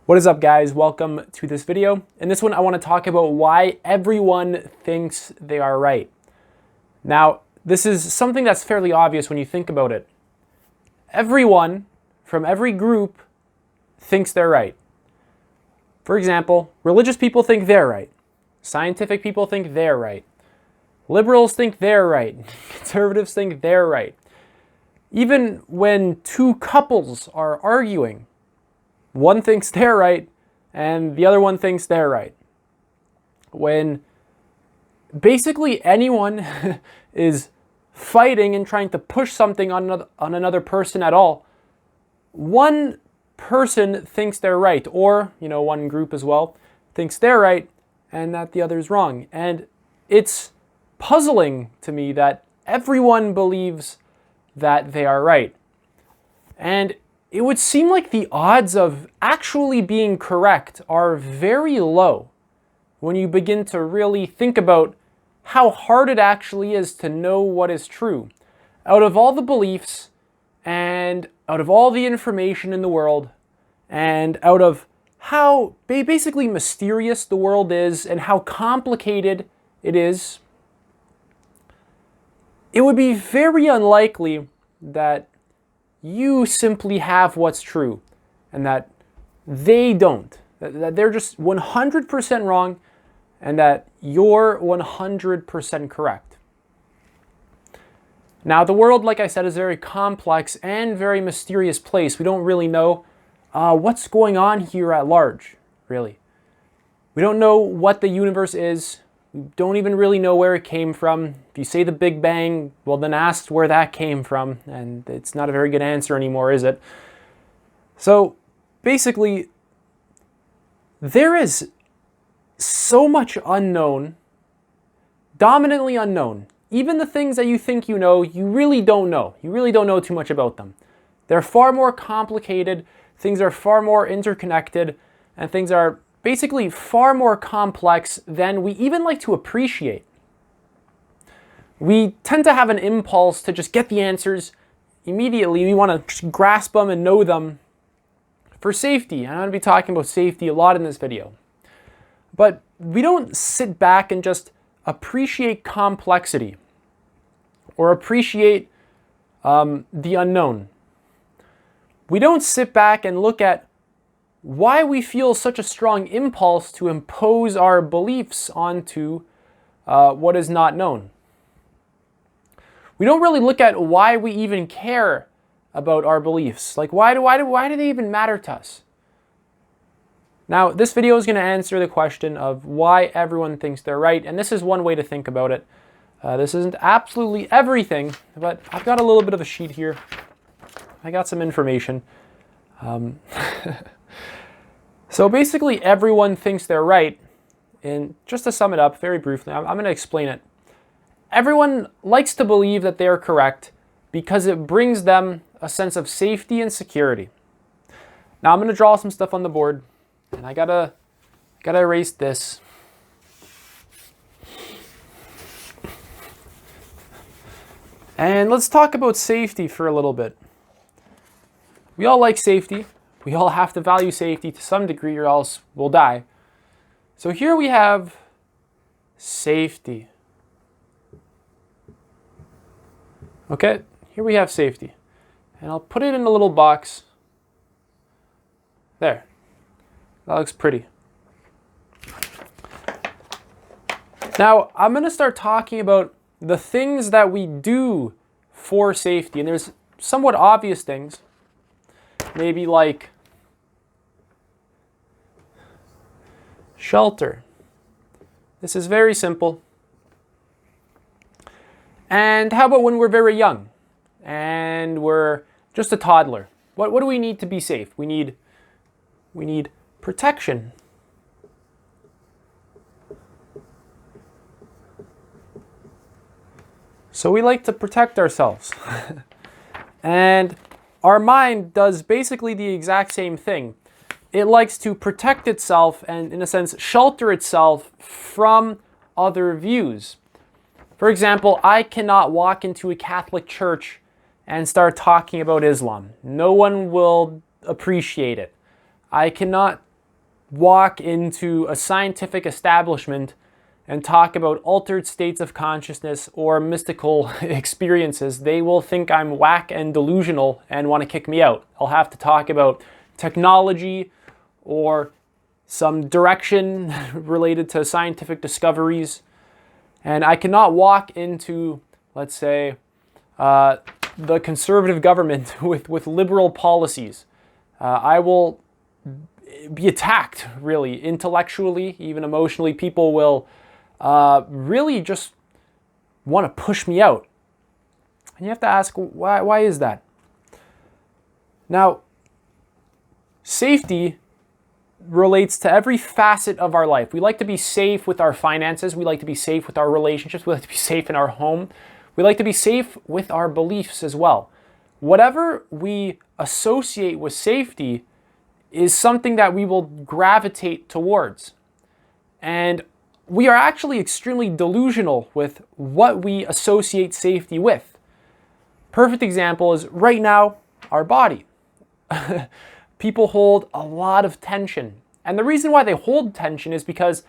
What is up, guys? Welcome to this video. In this one, I want to talk about why everyone thinks they are right. Now, this is something that's fairly obvious when you think about it. Everyone from every group thinks they're right. For example, religious people think they're right. Scientific people think they're right. Liberals think they're right. Conservatives think they're right. Even when two couples are arguing, one thinks they're right and the other one thinks they're right. When basically anyone is fighting and trying to push something on another person at all, one person thinks they're right, or one group as well thinks they're right and that the other is wrong. And it's puzzling to me that everyone believes that they are right. And it would seem like the odds of actually being correct are very low when you begin to really think about how hard it actually is to know what is true. Out of all the beliefs and out of all the information in the world and out of how basically mysterious the world is and how complicated it is, it would be very unlikely that you simply have what's true and that they don't. That they're just 100% wrong and that you're 100% correct. Now, the world, like I said, is a very complex and very mysterious place. We don't really know what's going on here at large, really. We don't know what the universe is. We don't even really know where it came from. If you say the Big Bang, well, then ask where that came from, and it's not a very good answer anymore, is it? So basically, there is so much unknown, dominantly unknown. Even the things that you think you know, you really don't know. You really don't know too much about them. They're far more complicated, things are far more interconnected, and things are basically far more complex than we even like to appreciate. We tend to have an impulse to just get the answers immediately. We want to just grasp them and know them for safety. And I'm going to be talking about safety a lot in this video. But we don't sit back and just appreciate complexity or appreciate the unknown. We don't sit back and look at why we feel such a strong impulse to impose our beliefs onto what is not known. We don't really look at why we even care about our beliefs. Like, why do they even matter to us? Now, this video is going to answer the question of why everyone thinks they're right, and this is one way to think about it. This isn't absolutely everything, but I've got a little bit of a sheet here. I got some information. So basically, everyone thinks they're right. And just to sum it up very briefly, I'm going to explain it. Everyone likes to believe that they're correct because it brings them a sense of safety and security. Now I'm going to draw some stuff on the board, and I gotta erase this. And let's talk about safety for a little bit. We all like safety. We all have to value safety to some degree or else we'll die. So here we have safety. Okay, here we have safety. And I'll put it in a little box. There. That looks pretty. Now, I'm going to start talking about the things that we do for safety. And there's somewhat obvious things. Maybe like shelter. This is very simple. And how about when we're very young and we're just a toddler? What do we need to be safe? We need protection. So we like to protect ourselves. And our mind does basically the exact same thing. It likes to protect itself and, in a sense, shelter itself from other views. For example, I cannot walk into a Catholic church and start talking about Islam. No one will appreciate it. I cannot walk into a scientific establishment and talk about altered states of consciousness or mystical experiences, they will think I'm whack and delusional and want to kick me out. I'll have to talk about technology or some direction related to scientific discoveries. And I cannot walk into, let's say, the conservative government with liberal policies. I will be attacked, really, intellectually, even emotionally. People will really just want to push me out. And you have to ask, why is that? Now, safety relates to every facet of our life. We like to be safe with our finances. We like to be safe with our relationships. We like to be safe in our home. We like to be safe with our beliefs as well. Whatever we associate with safety is something that we will gravitate towards. And we are actually extremely delusional with what we associate safety with. Perfect example is right now, our body. People hold a lot of tension. And the reason why they hold tension is because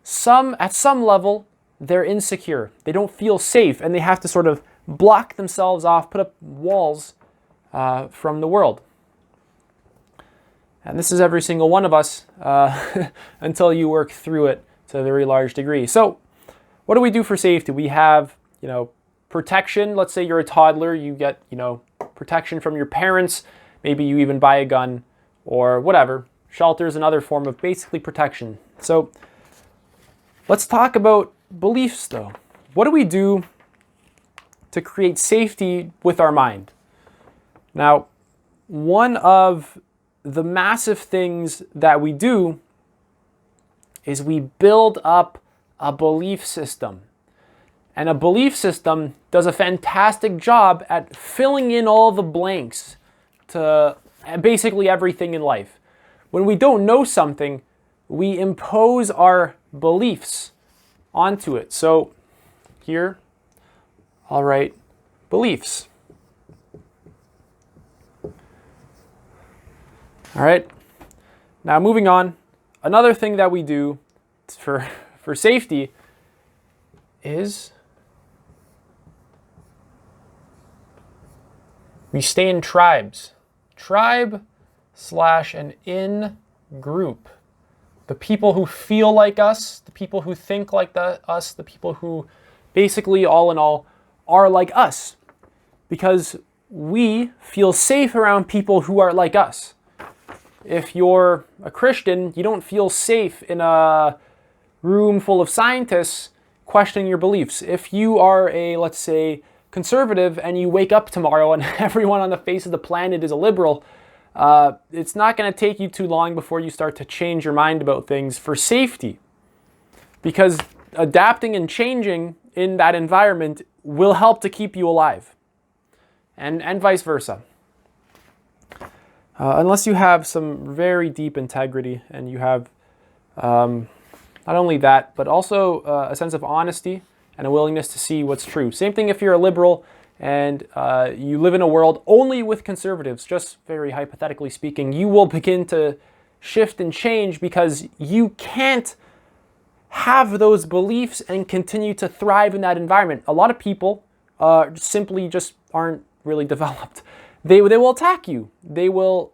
at some level, they're insecure. They don't feel safe, and they have to sort of block themselves off, put up walls from the world. And this is every single one of us until you work through it to a very large degree. So what do we do for safety? We have, protection. Let's say you're a toddler, you get, protection from your parents. Maybe you even buy a gun or whatever. Shelter is another form of basically protection. So let's talk about beliefs though. What do we do to create safety with our mind? Now, one of the massive things that we do is we build up a belief system. And a belief system does a fantastic job at filling in all the blanks to basically everything in life. When we don't know something, we impose our beliefs onto it. So here, I'll write beliefs. All right, now moving on. Another thing that we do for safety is we stay in tribes. Tribe / an in group. The people who feel like us, the people who think like us, the people who basically, all in all, are like us. Because we feel safe around people who are like us. If you're a Christian, you don't feel safe in a room full of scientists questioning your beliefs. If you are a, let's say, conservative and you wake up tomorrow and everyone on the face of the planet is a liberal, it's not going to take you too long before you start to change your mind about things for safety. Because adapting and changing in that environment will help to keep you alive. And vice versa. Unless you have some very deep integrity and you have not only that, but also a sense of honesty and a willingness to see what's true. Same thing if you're a liberal and you live in a world only with conservatives, just very hypothetically speaking, you will begin to shift and change because you can't have those beliefs and continue to thrive in that environment. A lot of people simply just aren't really developed. They will attack you. They will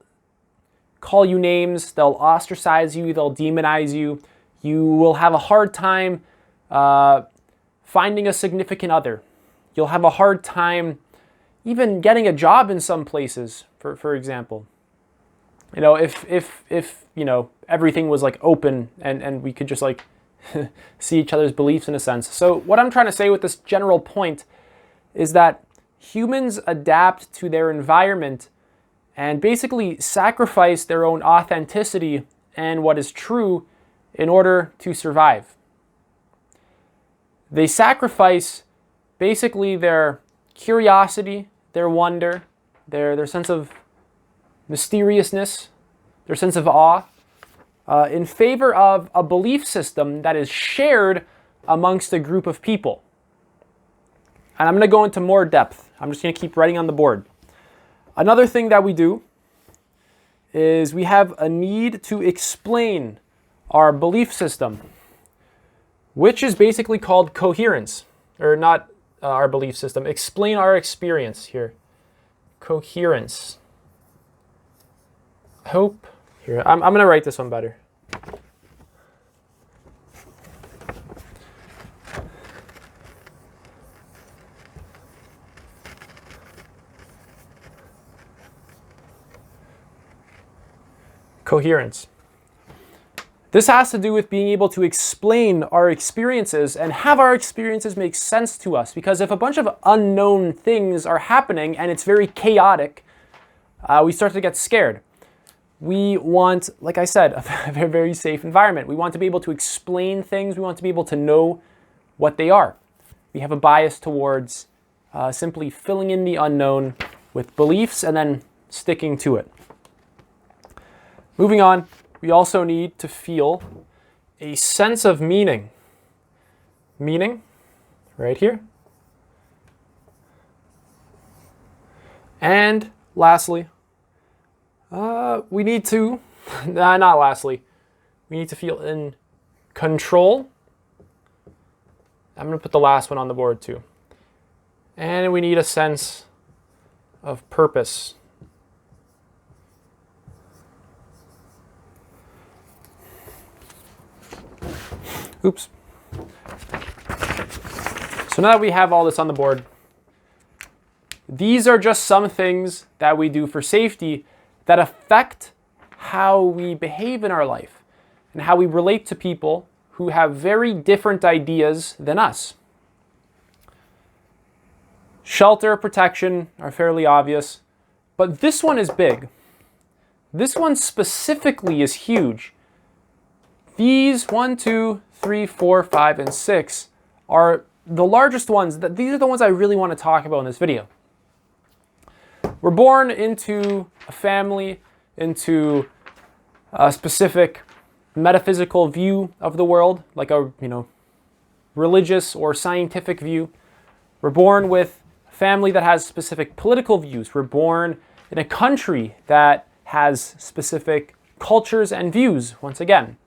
call you names. They'll ostracize you. They'll demonize you. You will have a hard time finding a significant other. You'll have a hard time even getting a job in some places, for example. If everything was like open and we could just like see each other's beliefs in a sense. So what I'm trying to say with this general point is that humans adapt to their environment and basically sacrifice their own authenticity and what is true in order to survive. They sacrifice basically their curiosity, their wonder, their sense of mysteriousness, their sense of awe, in favor of a belief system that is shared amongst a group of people. And I'm going to go into more depth. I'm just going to keep writing on the board. Another thing that we do is we have a need to explain our belief system, which is basically called coherence, or not our belief system. Explain our experience here. Coherence. Hope. Here, I'm going to write this one better. Coherence. This has to do with being able to explain our experiences and have our experiences make sense to us. Because if a bunch of unknown things are happening and it's very chaotic, we start to get scared. We want, like I said, a very, very safe environment. We want to be able to explain things. We want to be able to know what they are. We have a bias towards simply filling in the unknown with beliefs and then sticking to it. Moving on. We also need to feel a sense of meaning. Meaning, right here. And lastly, we need to, not lastly, we need to feel in control. I'm going to put the last one on the board too. And we need a sense of purpose. Oops. So now that we have all this on the board, these are just some things that we do for safety that affect how we behave in our life and how we relate to people who have very different ideas than us. Shelter, protection are fairly obvious, but this one is big. This one specifically is huge. These 1, 2, 3, 4, 5, and 6 are the largest ones. These are the ones I really want to talk about in this video. We're born into a family, into a specific metaphysical view of the world, like a religious or scientific view. We're born with a family that has specific political views. We're born in a country that has specific cultures and views, once again.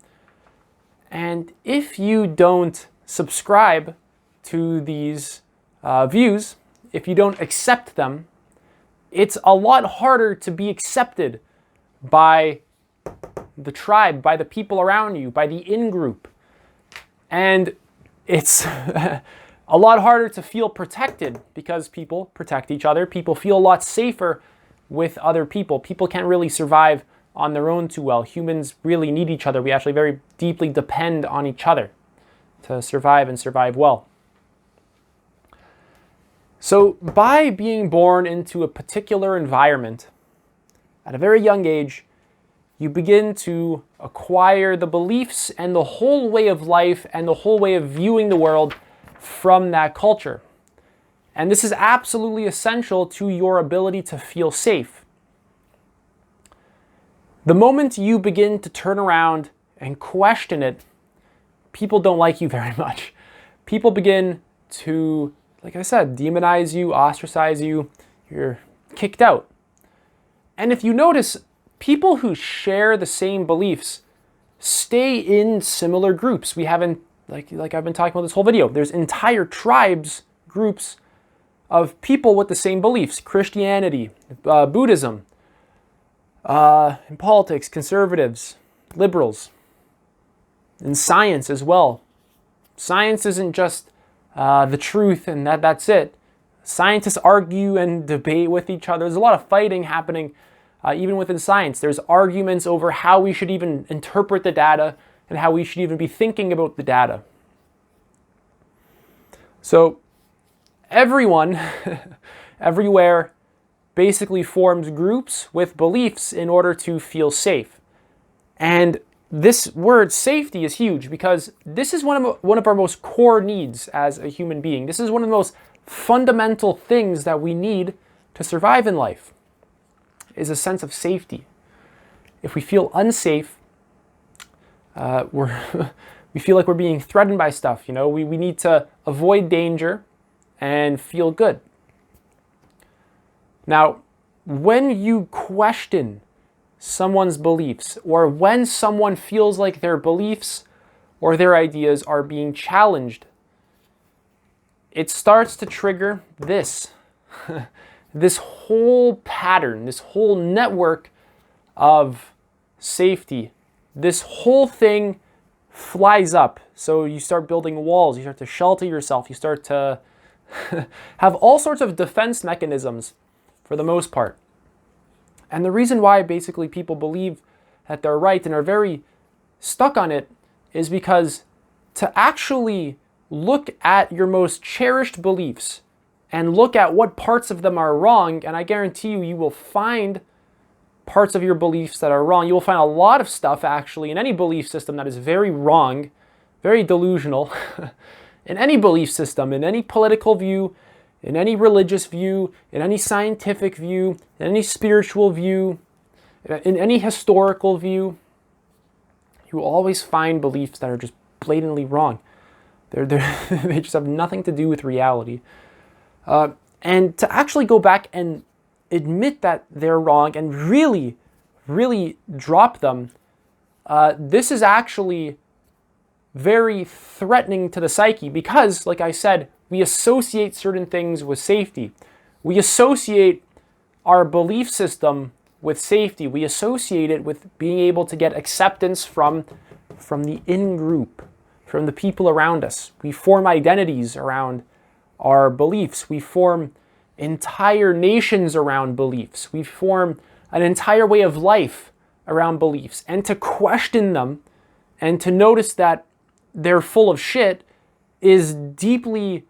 And if you don't subscribe to these views, if you don't accept them, it's a lot harder to be accepted by the tribe, by the people around you, by the in-group. And it's a lot harder to feel protected because people protect each other. People feel a lot safer with other people. People can't really survive on their own too well. Humans really need each other. We actually very deeply depend on each other to survive and survive well. So by being born into a particular environment at a very young age, you begin to acquire the beliefs and the whole way of life and the whole way of viewing the world from that culture. And this is absolutely essential to your ability to feel safe. The moment you begin to turn around and question it, people don't like you very much. People begin to, like I said, demonize you, ostracize you, you're kicked out. And if you notice, people who share the same beliefs stay in similar groups. We haven't, like I've been talking about this whole video, there's entire tribes, groups of people with the same beliefs. Christianity, Buddhism, in politics, conservatives, liberals, in science as well. Science isn't just the truth and that's it. Scientists argue and debate with each other. There's a lot of fighting happening even within science. There's arguments over how we should even interpret the data and how we should even be thinking about the data. So everyone, everywhere, basically forms groups with beliefs in order to feel safe. And this word safety is huge because this is one of our most core needs as a human being. This is one of the most fundamental things that we need to survive in life, is a sense of safety. If we feel unsafe, we feel like we're being threatened by stuff. We need to avoid danger and feel good. Now, when you question someone's beliefs, or when someone feels like their beliefs or their ideas are being challenged, it starts to trigger this, this whole pattern, this whole network of safety. This whole thing flies up. So you start building walls, you start to shelter yourself, you start to have all sorts of defense mechanisms for the most part. And the reason why basically people believe that they're right and are very stuck on it is because to actually look at your most cherished beliefs and look at what parts of them are wrong, and I guarantee you, you will find parts of your beliefs that are wrong. You will find a lot of stuff actually in any belief system that is very wrong, very delusional. In any belief system, in any political view, in any religious view, in any scientific view, in any spiritual view, in any historical view, you will always find beliefs that are just blatantly wrong. They just have nothing to do with reality. And to actually go back and admit that they're wrong and really, really drop them, this is actually very threatening to the psyche because, like I said, we associate certain things with safety. We associate our belief system with safety. We associate it with being able to get acceptance from the in-group, from the people around us. We form identities around our beliefs. We form entire nations around beliefs. We form an entire way of life around beliefs. And to question them and to notice that they're full of shit is deeply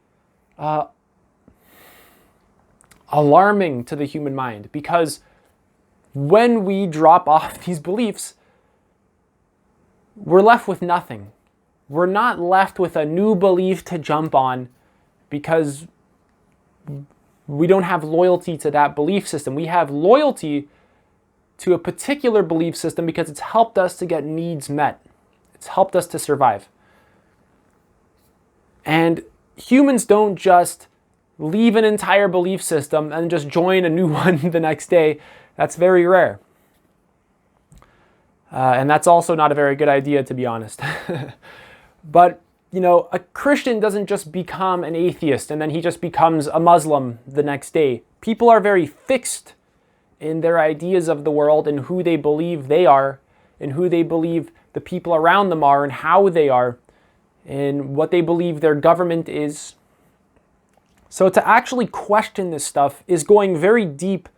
alarming to the human mind, because when we drop off these beliefs, we're left with nothing. We're not left with a new belief to jump on because we don't have loyalty to that belief system. We have loyalty to a particular belief system because it's helped us to get needs met. It's helped us to survive. And humans don't just leave an entire belief system and just join a new one the next day. That's very rare. And that's also not a very good idea, to be honest. But, you know, a Christian doesn't just become an atheist and then he just becomes a Muslim the next day. People are very fixed in their ideas of the world and who they believe they are and who they believe the people around them are and how they are and what they believe their government is. So to actually question this stuff is going very deep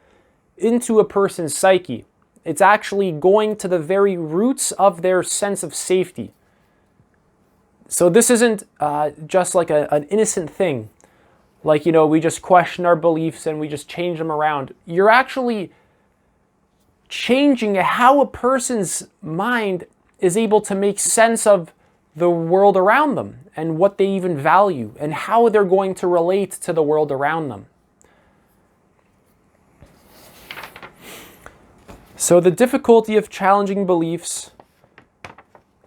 into a person's psyche. It's actually going to the very roots of their sense of safety. So this isn't just like an innocent thing. Like, you know, we just question our beliefs and we just change them around. You're actually changing how a person's mind is able to make sense of the world around them and what they even value and how they're going to relate to the world around them. So the difficulty of challenging beliefs,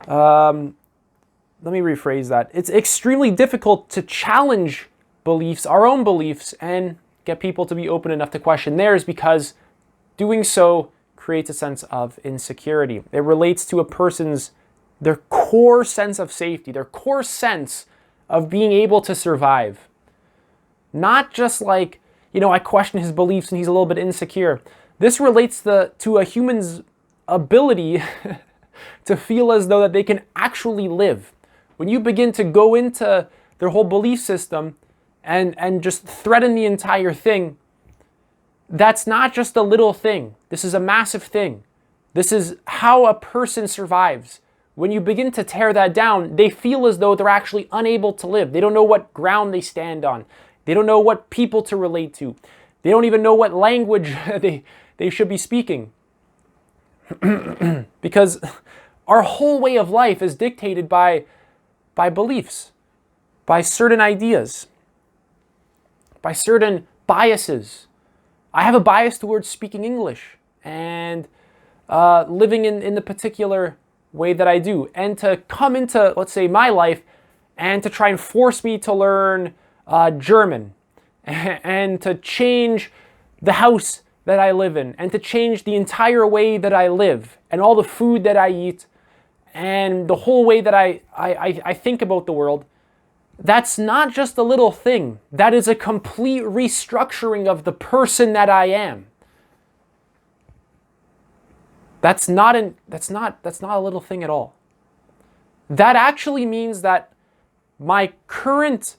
let me rephrase that. It's extremely difficult to challenge beliefs, our own beliefs, and get people to be open enough to question theirs, because doing so creates a sense of insecurity. It relates to a person's, their core sense of safety, their core sense of being able to survive. Not just like, you know, I question his beliefs and he's a little bit insecure. This relates to a human's ability to feel as though that they can actually live. When you begin to go into their whole belief system and just threaten the entire thing, that's not just a little thing. This is a massive thing. This is how a person survives. When you begin to tear that down, they feel as though they're actually unable to live. They don't know what ground they stand on. They don't know what people to relate to. They don't even know what language they should be speaking. Because our whole way of life is dictated by beliefs, by certain ideas, by certain biases. I have a bias towards speaking English and living in the particular way that I do. And to come into, let's say, my life and to try and force me to learn German and to change the house that I live in, and to change the entire way that I live, and all the food that I eat, and the whole way that I think about the world, that's not just a little thing. That is a complete restructuring of the person that I am. That's not a little thing at all. That actually means that my current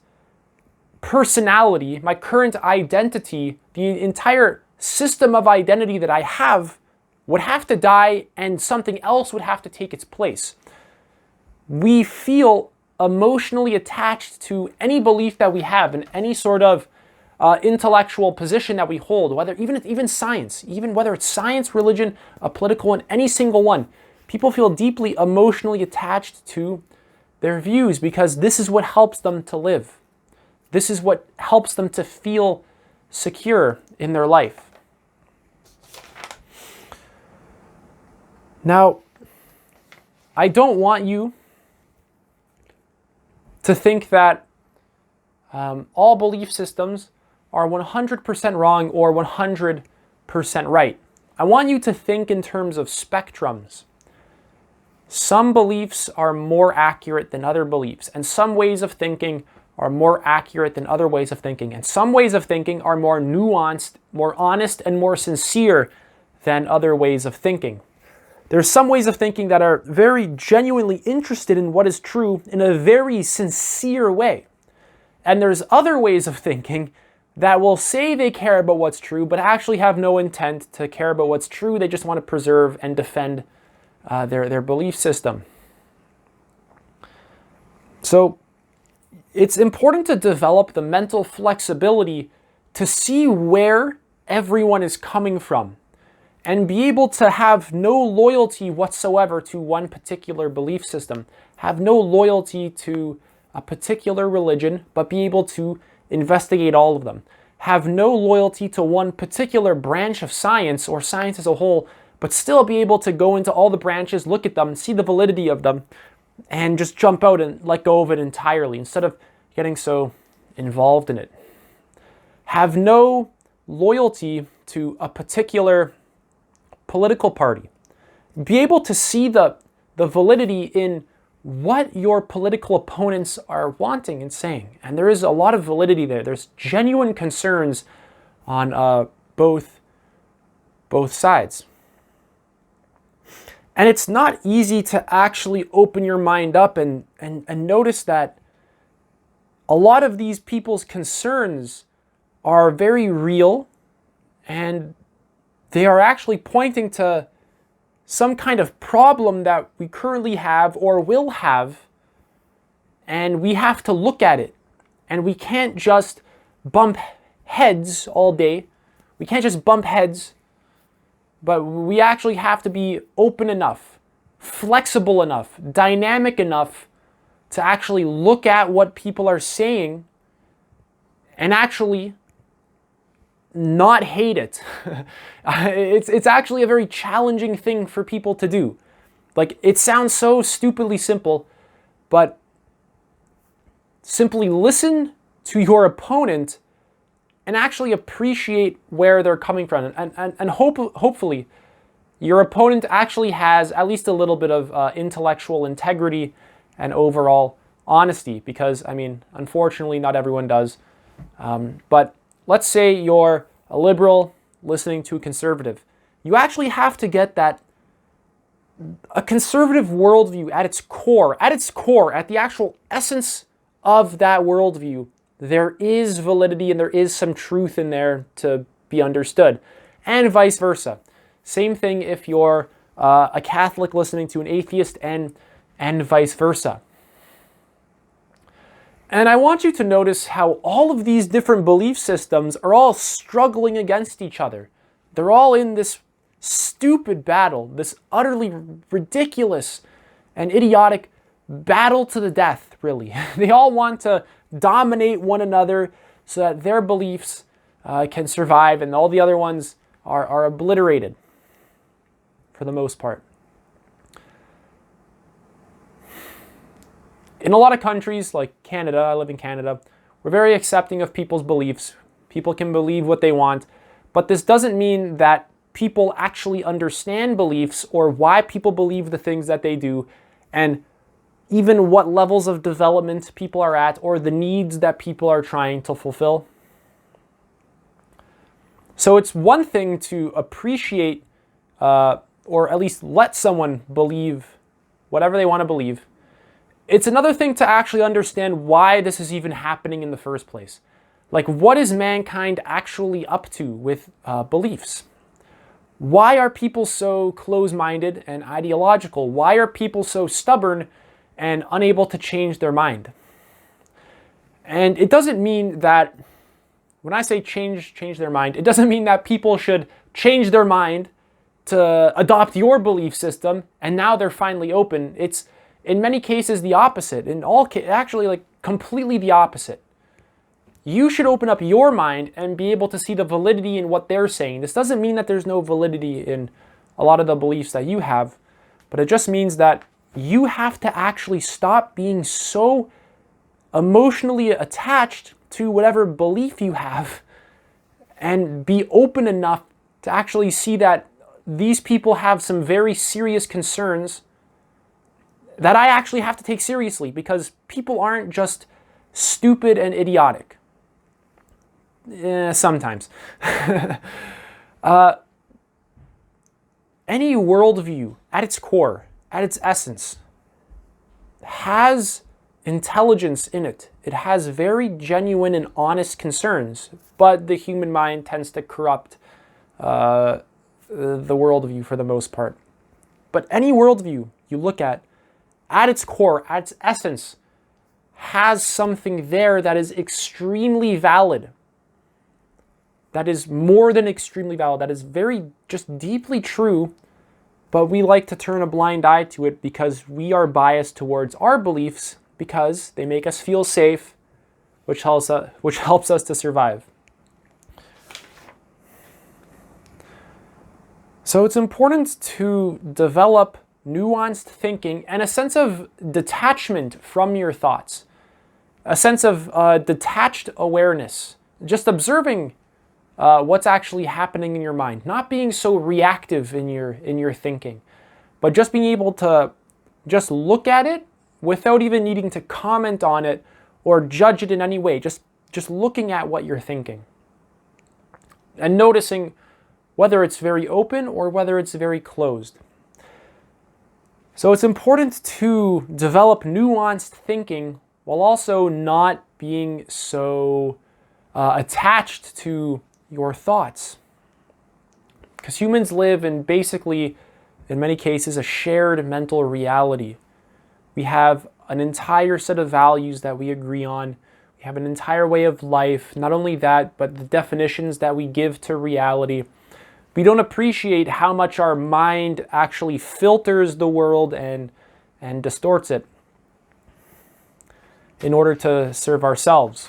personality, my current identity, the entire system of identity that I have would have to die and something else would have to take its place. We feel emotionally attached to any belief that we have in any sort of intellectual position that we hold, whether even science, even whether it's science, religion, a political one, any single one. People feel deeply emotionally attached to their views because this is what helps them to live. This is what helps them to feel secure in their life. Now, I don't want you to think that all belief systems are 100% wrong or 100% right. I want you to think in terms of spectrums. Some beliefs are more accurate than other beliefs, and some ways of thinking are more accurate than other ways of thinking, and some ways of thinking are more nuanced, more honest, and more sincere than other ways of thinking. There's some ways of thinking that are very genuinely interested in what is true in a very sincere way. And there's other ways of thinking that will say they care about what's true, but actually have no intent to care about what's true. They just want to preserve and defend their belief system. So it's important to develop the mental flexibility to see where everyone is coming from and be able to have no loyalty whatsoever to one particular belief system, have no loyalty to a particular religion, but be able to investigate all of them. Have no loyalty to one particular branch of science or science as a whole, but still be able to go into all the branches, look at them, see the validity of them, and just jump out and let go of it entirely instead of getting so involved in it. Have no loyalty to a particular political party. Be able to see the validity in what your political opponents are wanting and saying. And there is a lot of validity there. There's genuine concerns on both sides. And it's not easy to actually open your mind up and notice that a lot of these people's concerns are very real and they are actually pointing to some kind of problem that we currently have or will have, and we have to look at it. And we can't just bump heads all day. We can't just bump heads, but we actually have to be open enough, flexible enough, dynamic enough to actually look at what people are saying and actually not hate it. It's actually a very challenging thing for people to do. Like, it sounds so stupidly simple, but simply listen to your opponent and actually appreciate where they're coming from. And hopefully your opponent actually has at least a little bit of intellectual integrity and overall honesty, because, I mean, unfortunately, not everyone does. But let's say you're a liberal listening to a conservative. You actually have to get that a conservative worldview at its core, at the actual essence of that worldview, there is validity and there is some truth in there to be understood. And vice versa. Same thing if you're a Catholic listening to an atheist, and vice versa. And I want you to notice how all of these different belief systems are all struggling against each other. They're all in this stupid battle, this utterly ridiculous and idiotic battle to the death, really. They all want to dominate one another so that their beliefs can survive and all the other ones are obliterated for the most part. In a lot of countries like Canada, I live in Canada, we're very accepting of people's beliefs. People can believe what they want, But this doesn't mean that people actually understand beliefs or why people believe the things that they do, and even what levels of development people are at or the needs that people are trying to fulfill. So it's one thing to appreciate or at least let someone believe whatever they want to believe. It's another thing to actually understand why this is even happening in the first place. Like, what is mankind actually up to with beliefs? Why are people so close-minded and ideological? Why are people so stubborn and unable to change their mind? And it doesn't mean that, when I say change their mind, it doesn't mean that people should change their mind to adopt your belief system and now they're finally open. It's in many cases the opposite. Actually, like, completely the opposite. You should open up your mind and be able to see the validity in what they're saying. This doesn't mean that there's no validity in a lot of the beliefs that you have, but it just means that you have to actually stop being so emotionally attached to whatever belief you have and be open enough to actually see that these people have some very serious concerns that I actually have to take seriously, because people aren't just stupid and idiotic. Sometimes. Any worldview at its core, at its essence, has intelligence in it. It has very genuine and honest concerns, but the human mind tends to corrupt the worldview for the most part. But any worldview you look at its core, at its essence, has something there that is extremely valid. That is more than extremely valid. That is very, just deeply true, but we like to turn a blind eye to it because we are biased towards our beliefs because they make us feel safe, which helps us to survive. So it's important to develop nuanced thinking and a sense of detachment from your thoughts, a sense of detached awareness, just observing what's actually happening in your mind, not being so reactive in your thinking, but just being able to just look at it without even needing to comment on it or judge it in any way, just looking at what you're thinking and noticing whether it's very open or whether it's very closed. So it's important to develop nuanced thinking while also not being so attached to your thoughts. Because humans live in basically, in many cases, a shared mental reality. We have an entire set of values that we agree on. We have an entire way of life. Not only that, but the definitions that we give to reality. We don't appreciate how much our mind actually filters the world and distorts it in order to serve ourselves.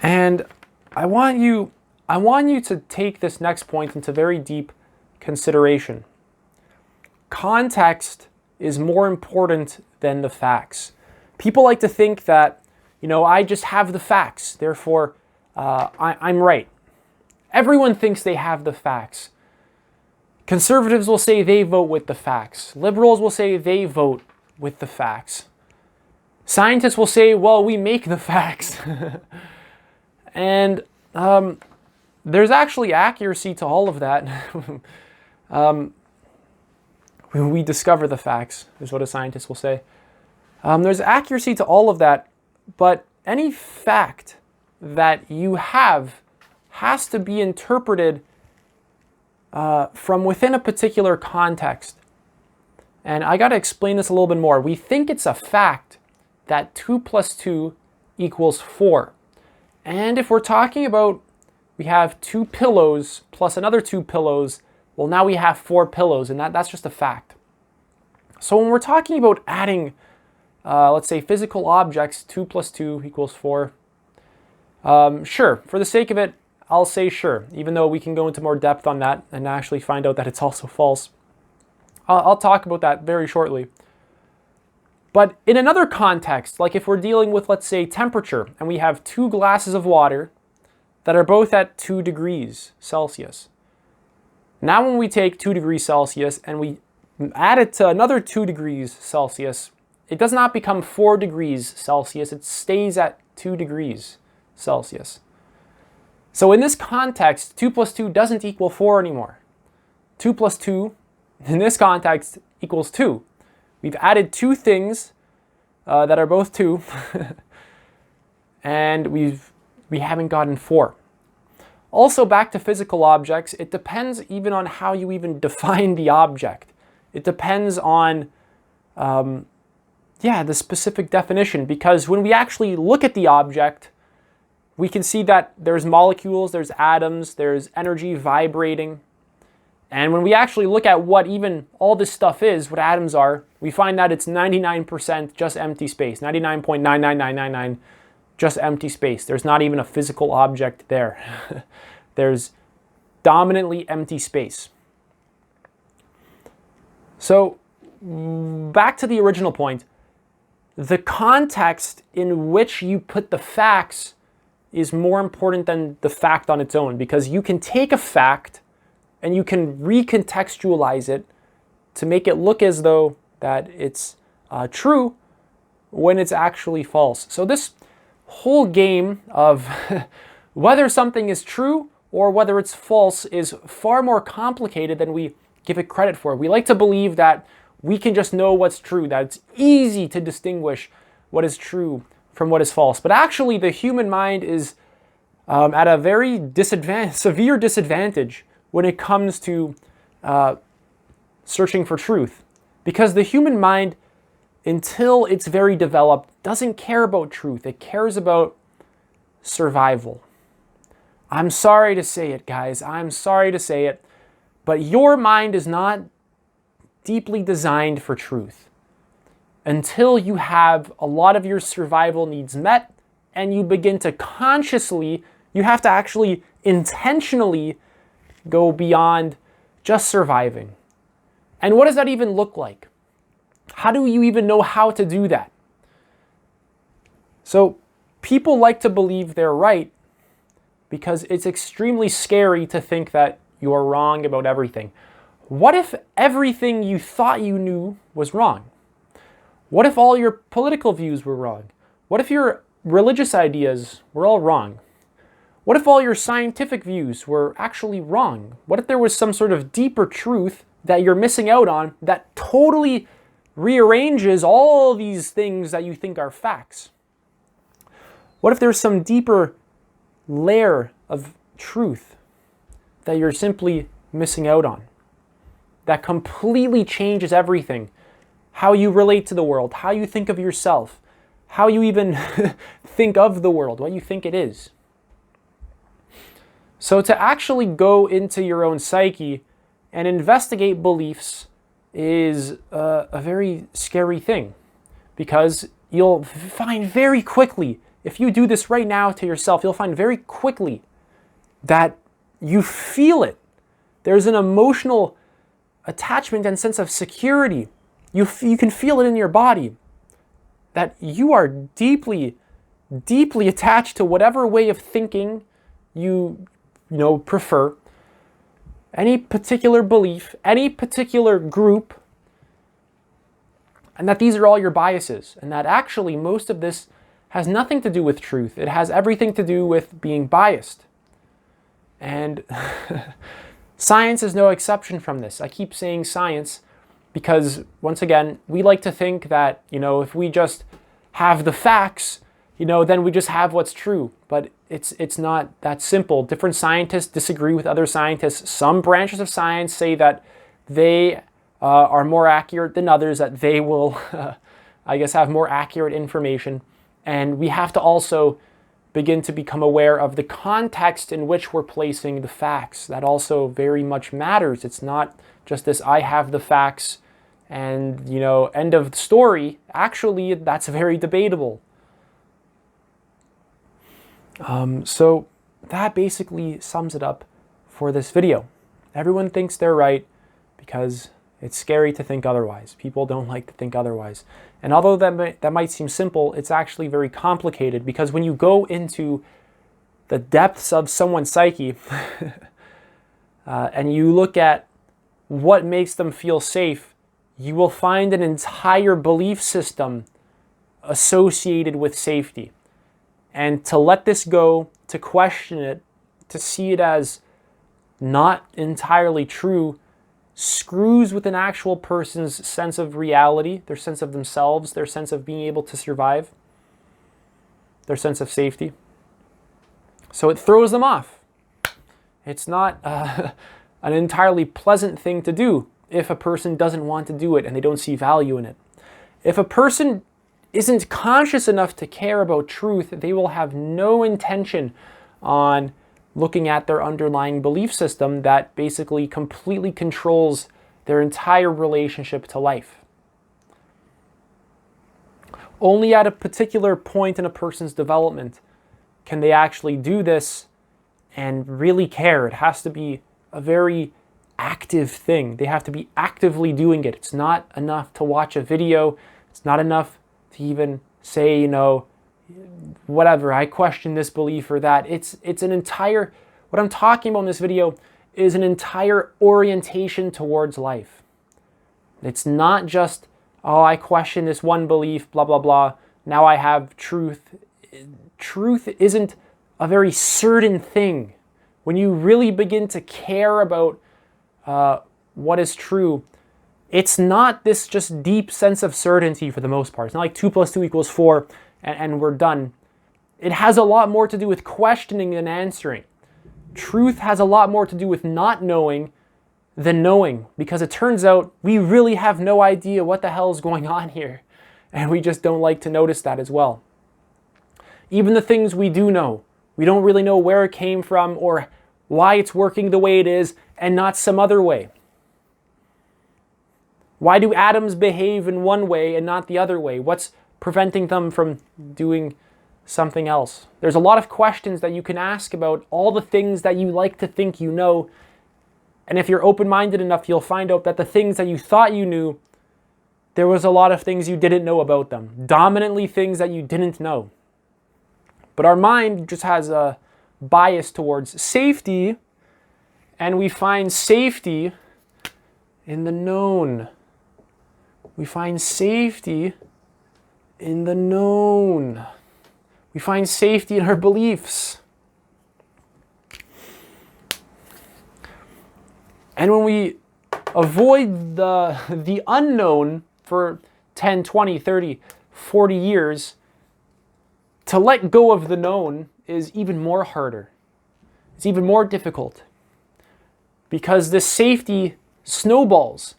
And I want you to take this next point into very deep consideration. Context is more important than the facts. People like to think that, I just have the facts, therefore I'm right. Everyone thinks they have the facts. Conservatives will say they vote with the facts. Liberals will say they vote with the facts. Scientists will say, well, we make the facts. And there's actually accuracy to all of that. We discover the facts, is what a scientist will say. There's accuracy to all of that, but any fact that you have has to be interpreted from within a particular context. And I got to explain this a little bit more. We think it's a fact that 2 + 2 = 4. And if we're talking about we have 2 pillows plus another 2 pillows, well, now we have 4 pillows, and that's just a fact. So when we're talking about adding, let's say, physical objects, 2 + 2 = 4, sure, for the sake of it, I'll say sure, even though we can go into more depth on that and actually find out that it's also false. I'll talk about that very shortly. But in another context, like if we're dealing with, let's say, temperature, and we have 2 glasses of water, that are both at 2 degrees Celsius. Now when we take 2 degrees Celsius and we add it to another 2 degrees Celsius, it does not become 4 degrees Celsius, it stays at 2 degrees Celsius. So in this context, 2 plus 2 doesn't equal 4 anymore. 2 plus 2, in this context, equals 2. We've added 2 things that are both 2, and we haven't gotten 4. Also, back to physical objects, it depends even on how you even define the object. It depends on the specific definition, because when we actually look at the object, we can see that there's molecules, there's atoms, there's energy vibrating. And when we actually look at what even all this stuff is, what atoms are, we find that it's 99% just empty space, 99.99999 just empty space. There's not even a physical object there. There's dominantly empty space. So back to the original point, the context in which you put the facts is more important than the fact on its own, because you can take a fact and you can recontextualize it to make it look as though that it's true when it's actually false. So this whole game of whether something is true or whether it's false is far more complicated than we give it credit for. We like to believe that we can just know what's true, that it's easy to distinguish what is true from what is false. But actually, the human mind is at a very severe disadvantage when it comes to searching for truth. Because the human mind, until it's very developed, doesn't care about truth. It cares about survival. I'm sorry to say it, guys. I'm sorry to say it. But your mind is not deeply designed for truth. Until you have a lot of your survival needs met and you begin to consciously, you have to actually intentionally go beyond just surviving. And what does that even look like? How do you even know how to do that? So people like to believe they're right because it's extremely scary to think that you're wrong about everything. What if everything you thought you knew was wrong? What if all your political views were wrong? What if your religious ideas were all wrong? What if all your scientific views were actually wrong? What if there was some sort of deeper truth that you're missing out on that totally rearranges all these things that you think are facts? What if there's some deeper layer of truth that you're simply missing out on, that completely changes everything? How you relate to the world, how you think of yourself, how you even think of the world, what you think it is. So to actually go into your own psyche and investigate beliefs is a very scary thing, because you'll find very quickly, if you do this right now to yourself, you'll find very quickly that you feel it. There's an emotional attachment and sense of security. You can feel it in your body that you are deeply, deeply attached to whatever way of thinking you prefer, any particular belief, any particular group, and that these are all your biases, and that actually most of this has nothing to do with truth. It has everything to do with being biased. And science is no exception from this. I keep saying science because, once again, we like to think that, if we just have the facts, then we just have what's true. But it's not that simple. Different scientists disagree with other scientists. Some branches of science say that they are more accurate than others, that they will, have more accurate information. And we have to also begin to become aware of the context in which we're placing the facts. That also very much matters. It's not just this, I have the facts and, end of the story. Actually, that's very debatable. So that basically sums it up for this video. Everyone thinks they're right because it's scary to think otherwise. People don't like to think otherwise. And although that might seem simple, it's actually very complicated, because when you go into the depths of someone's psyche, and you look at what makes them feel safe, you will find an entire belief system associated with safety. And to let this go, to question it, to see it as not entirely true, screws with an actual person's sense of reality, their sense of themselves, their sense of being able to survive, their sense of safety. So it throws them off. It's not an entirely pleasant thing to do if a person doesn't want to do it and they don't see value in it. If a person isn't conscious enough to care about truth, they will have no intention on looking at their underlying belief system that basically completely controls their entire relationship to life. Only at a particular point in a person's development can they actually do this and really care. It has to be a very active thing. They have to be actively doing it. It's not enough to watch a video. It's not enough to even say, whatever, I question this belief or that. It's an entire, what I'm talking about in this video is an entire orientation towards life. It's not just, oh, I question this one belief, blah, blah, blah. Now I have truth. Truth isn't a very certain thing. When you really begin to care about what is true, it's not this just deep sense of certainty for the most part. It's not like 2 + 2 = 4 and we're done. It has a lot more to do with questioning than answering. Truth has a lot more to do with not knowing than knowing, because it turns out we really have no idea what the hell is going on here, and we just don't like to notice that as well. Even the things we do know, we don't really know where it came from or why it's working the way it is and not some other way. Why do atoms behave in one way and not the other way? What's preventing them from doing something else? There's a lot of questions that you can ask about all the things that you like to think you know. And if you're open-minded enough, you'll find out that the things that you thought you knew, there was a lot of things you didn't know about them. Dominantly things that you didn't know. But our mind just has a bias towards safety, and we find safety in the known. We find safety in the known. We find safety in our beliefs. And when we avoid the unknown for 10, 20, 30, 40 years, to let go of the known is even more harder. It's even more difficult. Because this safety snowballs.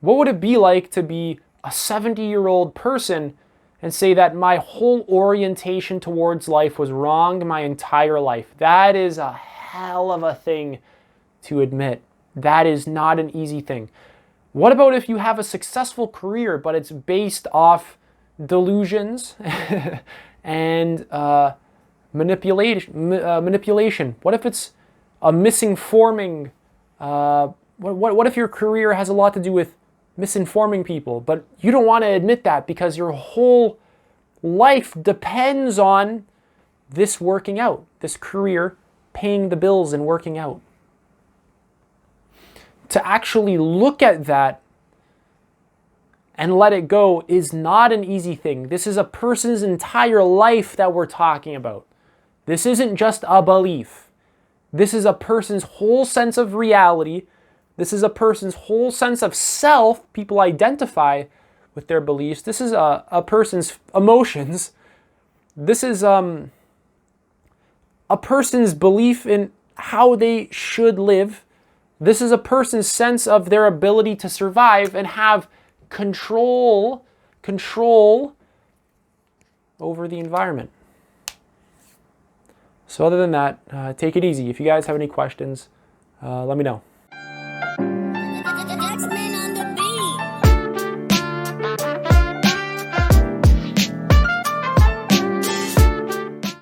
What would it be like to be a 70-year-old person and say that my whole orientation towards life was wrong my entire life? That is a hell of a thing to admit. That is not an easy thing. What about if you have a successful career, but it's based off delusions and manipulation? What if it's a misinforming? What if your career has a lot to do with misinforming people, but you don't want to admit that because your whole life depends on this working out, this career paying the bills and working out? To actually look at that and let it go is not an easy thing. This is a person's entire life that we're talking about. This isn't just a belief. This is a person's whole sense of reality. This is a person's whole sense of self. People identify with their beliefs. This is a person's emotions. This is a person's belief in how they should live. This is a person's sense of their ability to survive and have control over the environment. So other than that, take it easy. If you guys have any questions, let me know.